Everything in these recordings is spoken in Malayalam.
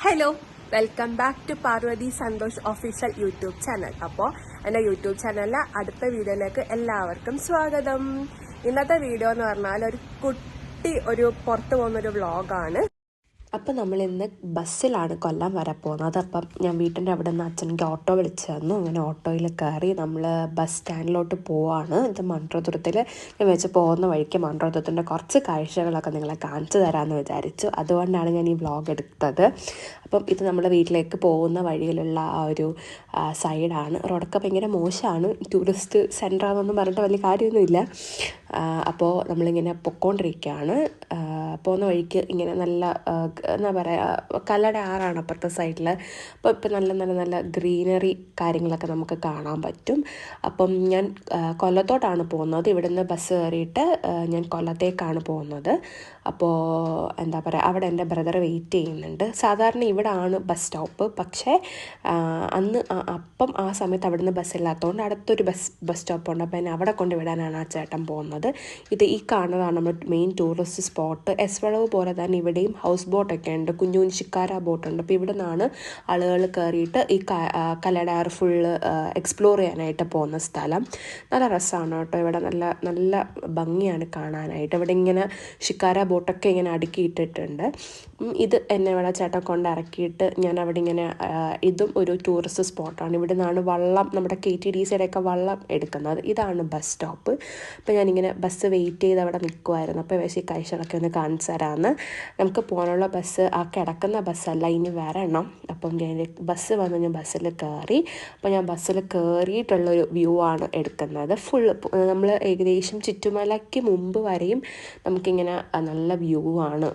Hello, welcome back to Parvathy Santhosh official YouTube channel. അപ്പോൾ എൻ്റെ യൂട്യൂബ് ചാനലിലെ അടുത്ത വീഡിയോയിലേക്ക് എല്ലാവർക്കും സ്വാഗതം. ഇന്നത്തെ വീഡിയോ എന്ന് പറഞ്ഞാൽ ഒരു പുറത്ത് പോകുന്നൊരു വ്ളോഗാണ്. അപ്പം നമ്മളിന്ന് ബസ്സിലാണ് കൊല്ലം വരെ പോകുന്നത്. അപ്പം ഞാൻ വീട്ടിൻ്റെ അവിടെ നിന്ന് അച്ഛനെനിക്ക് ഓട്ടോ വിളിച്ചു തന്നു. അങ്ങനെ ഓട്ടോയിൽ കയറി നമ്മൾ ബസ് സ്റ്റാൻഡിലോട്ട് പോവാണ്. ഇത് മൺട്രോതുരത്തിൽ ഞാൻ വെച്ച് പോകുന്ന വഴിക്ക് മൺട്രോതുരത്തിൻ്റെ കുറച്ച് കാഴ്ചകളൊക്കെ നിങ്ങളെ കാണിച്ചു തരാമെന്ന് വിചാരിച്ചു. അതുകൊണ്ടാണ് ഞാൻ ഈ വ്ളോഗ് എടുത്തത്. അപ്പം ഇത് നമ്മുടെ വീട്ടിലേക്ക് പോകുന്ന വഴിയിലുള്ള ആ ഒരു സൈഡാണ്. റോഡൊക്കെ ഭയങ്കര മോശമാണ്. ടൂറിസ്റ്റ് സെൻ്ററാണെന്നൊന്നും പറഞ്ഞിട്ട് വലിയ കാര്യമൊന്നുമില്ല. അപ്പോൾ നമ്മളിങ്ങനെ പൊയ്ക്കൊണ്ടിരിക്കുകയാണ്. പോകുന്ന വഴിക്ക് ഇങ്ങനെ നല്ല എന്താ പറയുക, കല്ലട ആറാണ് അപ്പുറത്തെ സൈഡിൽ. അപ്പോൾ ഇപ്പം നല്ല ഗ്രീനറി കാര്യങ്ങളൊക്കെ നമുക്ക് കാണാൻ പറ്റും. അപ്പം ഞാൻ കൊല്ലത്തോട്ടാണ് പോകുന്നത്. ഇവിടുന്ന് ബസ് കയറിയിട്ട് ഞാൻ കൊല്ലത്തേക്കാണ് പോകുന്നത്. അപ്പോൾ എന്താ പറയുക, അവിടെ എൻ്റെ ബ്രദർ വെയിറ്റ് ചെയ്യുന്നുണ്ട്. സാധാരണ ഇവിടെ ആണ് ബസ് സ്റ്റോപ്പ്. പക്ഷേ ആ സമയത്ത് അവിടുന്ന് ബസ്സില്ലാത്തതുകൊണ്ട് അടുത്തൊരു ബസ് സ്റ്റോപ്പുണ്ട്. അപ്പോൾ എന്നെ അവിടെ കൊണ്ട് വിടാനാണ് ആ ചേട്ടൻ പോകുന്നത്. ഈ കാണുന്നതാണ് നമ്മൾ മെയിൻ ടൂറിസ്റ്റ് സ്പോട്ട്. എസ്വളവ് പോലെ തന്നെ ഇവിടെയും ഹൗസ് ബോട്ടൊക്കെ ഉണ്ട്, കുഞ്ഞു ശിക്കാര ബോട്ടുണ്ട്. അപ്പോൾ ഇവിടെ നിന്നാണ് ആളുകൾ കയറിയിട്ട് ഈ കല്ലടയാർ ഫുള്ള് എക്സ്പ്ലോർ ചെയ്യാനായിട്ട് പോകുന്ന സ്ഥലം. നല്ല രസമാണ് കേട്ടോ. ഇവിടെ നല്ല ഭംഗിയാണ് കാണാനായിട്ട്. ഇവിടെ ഇങ്ങനെ ശിക്കാര ബോട്ടൊക്കെ ഇങ്ങനെ അടുക്കിയിട്ടിട്ടുണ്ട്. ഇത് എന്നെ ഇവിടെ ചേട്ടൻ കൊണ്ട് ഇറക്കിയിട്ട് ഞാൻ അവിടെ ഇങ്ങനെ, ഇതും ഒരു ടൂറിസ്റ്റ് സ്പോട്ടാണ്. ഇവിടെ നിന്നാണ് വള്ളം, നമ്മുടെ KTDCയുടെയൊക്കെ വള്ളം എടുക്കുന്നത്. ഇതാണ് ബസ് സ്റ്റോപ്പ്. അപ്പോൾ ഞാനിങ്ങനെ ബസ് വെയിറ്റ് ചെയ്ത് അവിടെ നിൽക്കുമായിരുന്നു. അപ്പോൾ ഈ കാഴ്ചകളൊക്കെ ഒന്ന് കാണിച്ചു തരാമെന്ന്. നമുക്ക് പോകാനുള്ള ബസ് ആ കിടക്കുന്ന ബസ്സല്ല, ഇനി വരണം. അപ്പം ഞാൻ ബസ് വന്ന് ഞാൻ ബസ്സിൽ കയറി. അപ്പോൾ ഞാൻ ബസ്സിൽ കയറിയിട്ടുള്ളൊരു വ്യൂ ആണ് എടുക്കുന്നത്. ഫുൾ നമ്മൾ ഏകദേശം ചുറ്റുമലയ്ക്ക് മുമ്പ് വരെയും നമുക്കിങ്ങനെ നല്ല വ്യൂ ആണ്.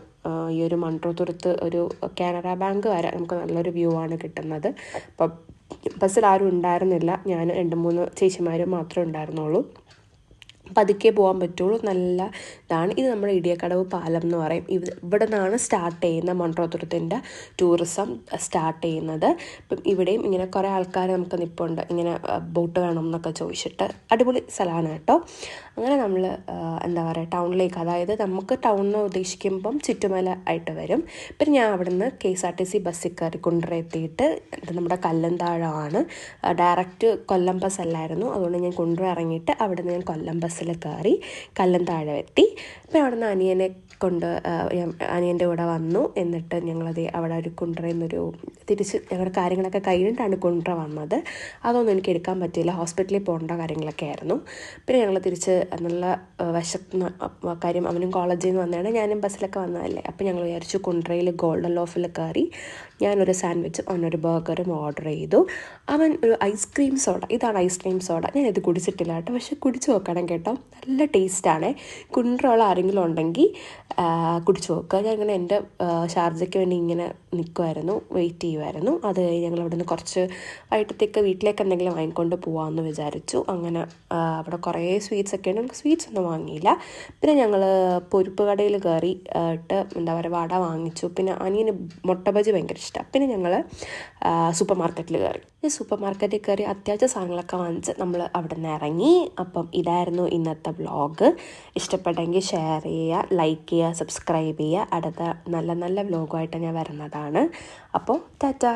ഈ ഒരു മൺട്രോതുരത്ത് ഒരു കാനറ ബാങ്ക് വരെ നമുക്ക് നല്ലൊരു വ്യൂ ആണ് കിട്ടുന്നത്. അപ്പം ബസ്സിൽ ആരും ഉണ്ടായിരുന്നില്ല, ഞാൻ 2-3 ചേച്ചിമാരും മാത്രമേ ഉണ്ടായിരുന്നുള്ളൂ. പതുക്കെ പോകാൻ പറ്റുള്ളൂ. നല്ല ഇതാണ്. ഇത് നമ്മുടെ ഇടിയക്കടവ് പാലം എന്ന് പറയും. ഇവിടെ നിന്നാണ് സ്റ്റാർട്ട് ചെയ്യുന്ന മൺട്രോതുരത്തിൻ്റെ ടൂറിസം സ്റ്റാർട്ട് ചെയ്യുന്നത്. ഇപ്പം ഇവിടെയും ഇങ്ങനെ കുറേ ആൾക്കാർ നമുക്ക് നിൽപ്പുണ്ട്, ഇങ്ങനെ ബോട്ട് വേണം എന്നൊക്കെ ചോദിച്ചിട്ട്. അടിപൊളി സ്ഥലമാണ് കേട്ടോ. അങ്ങനെ നമ്മൾ എന്താ പറയുക, ടൗണിലേക്ക്, അതായത് നമുക്ക് ടൗണിന് ഉദ്ദേശിക്കുമ്പം ചുറ്റുമല ആയിട്ട് വരും. പിന്നെ ഞാൻ അവിടെ നിന്ന് KSRTC ബസ്സിൽ കയറി കുണ്ടറെത്തിയിട്ട് നമ്മുടെ കല്ലന്താഴമാണ്. ഡയറക്റ്റ് കൊല്ലം ബസ് അല്ലായിരുന്നു. അതുകൊണ്ട് ഞാൻ കുണ്ടറ ഇറങ്ങിയിട്ട് അവിടെ നിന്ന് ഞാൻ കൊല്ലം ബസ്സിൽ കയറി കല്ലന്താഴം എത്തി. അപ്പോൾ അവിടെ നിന്ന് അനിയൻ്റെ കൂടെ വന്നു. എന്നിട്ട് ഞങ്ങളത് അവിടെ ഒരു കുണ്ടറയിൽ നിന്നൊരു തിരിച്ച് ഞങ്ങളുടെ കാര്യങ്ങളൊക്കെ കഴിഞ്ഞിട്ടാണ് കുണ്ടറ വന്നത്. അതൊന്നും എനിക്ക് എടുക്കാൻ പറ്റിയില്ല, ഹോസ്പിറ്റലിൽ പോകേണ്ട കാര്യങ്ങളൊക്കെ ആയിരുന്നു. പിന്നെ ഞങ്ങൾ തിരിച്ച് നല്ല വിശക്കുന്ന കാര്യം, അവനും കോളേജിൽ നിന്ന് വന്നതാണ്, ഞാനും ബസ്സിലൊക്കെ വന്നതല്ലേ. അപ്പോൾ ഞങ്ങൾ വിചാരിച്ചു കുണ്ടറയിൽ ഗോൾഡൻ ലോഫിൽ കയറി ഞാനൊരു സാൻഡ്വിച്ചും അവനൊരു ബർഗറും ഓർഡർ ചെയ്തു. അവൻ ഒരു ഐസ്ക്രീം സോഡ, ഇതാണ് ഐസ്ക്രീം സോഡ. ഞാനിത് കുടിച്ചിട്ടില്ല കേട്ടോ, പക്ഷെ കുടിച്ച് നോക്കണം കേട്ടോ, നല്ല ടേസ്റ്റാണ്. കുണ്ടറയുള്ള ആരെങ്കിലും ഉണ്ടെങ്കിൽ കുടിച്ച് നോക്കുക. ഞാൻ ഇങ്ങനെ എൻ്റെ ഷാർജയ്ക്ക് വേണ്ടി ഇങ്ങനെ നിൽക്കുമായിരുന്നു, വെയിറ്റ് ചെയ്യുമായിരുന്നു. അത് കഴിഞ്ഞ് ഞങ്ങൾ അവിടെ നിന്ന് കുറച്ച് വൈകിട്ടത്തേക്ക് വീട്ടിലേക്ക് എന്തെങ്കിലും വാങ്ങിക്കൊണ്ട് പോകാമെന്ന് വിചാരിച്ചു. അങ്ങനെ അവിടെ കുറേ സ്വീറ്റ്സ് ഒക്കെ ഉണ്ട്. നമുക്ക് സ്വീറ്റ്സ് ഒന്നും വാങ്ങിയില്ല. പിന്നെ ഞങ്ങൾ പൊരുപ്പ് കടയിൽ കയറിയിട്ട് എന്താ പറയുക, വട വാങ്ങിച്ചു. പിന്നെ അനിയന് മുട്ട ബജി ഭയങ്കര ഇഷ്ടമാണ്. പിന്നെ ഞങ്ങൾ സൂപ്പർ മാർക്കറ്റിൽ കയറി അത്യാവശ്യ സാധനങ്ങളൊക്കെ വാങ്ങിച്ച് നമ്മൾ അവിടെ നിന്ന് ഇറങ്ങി. അപ്പം ഇതായിരുന്നു ഇന്നത്തെ വ്ളോഗ്. ഇഷ്ടപ്പെട്ടെങ്കിൽ ഷെയർ ചെയ്യുക, ലൈക്ക് ചെയ്യുക, സബ്സ്ക്രൈബ് ചെയ്യുക. അടുത്ത നല്ല വ്ളോഗുമായിട്ട് ഞാൻ വരുന്നതാണ്. അപ്പോൾ ടാറ്റാ.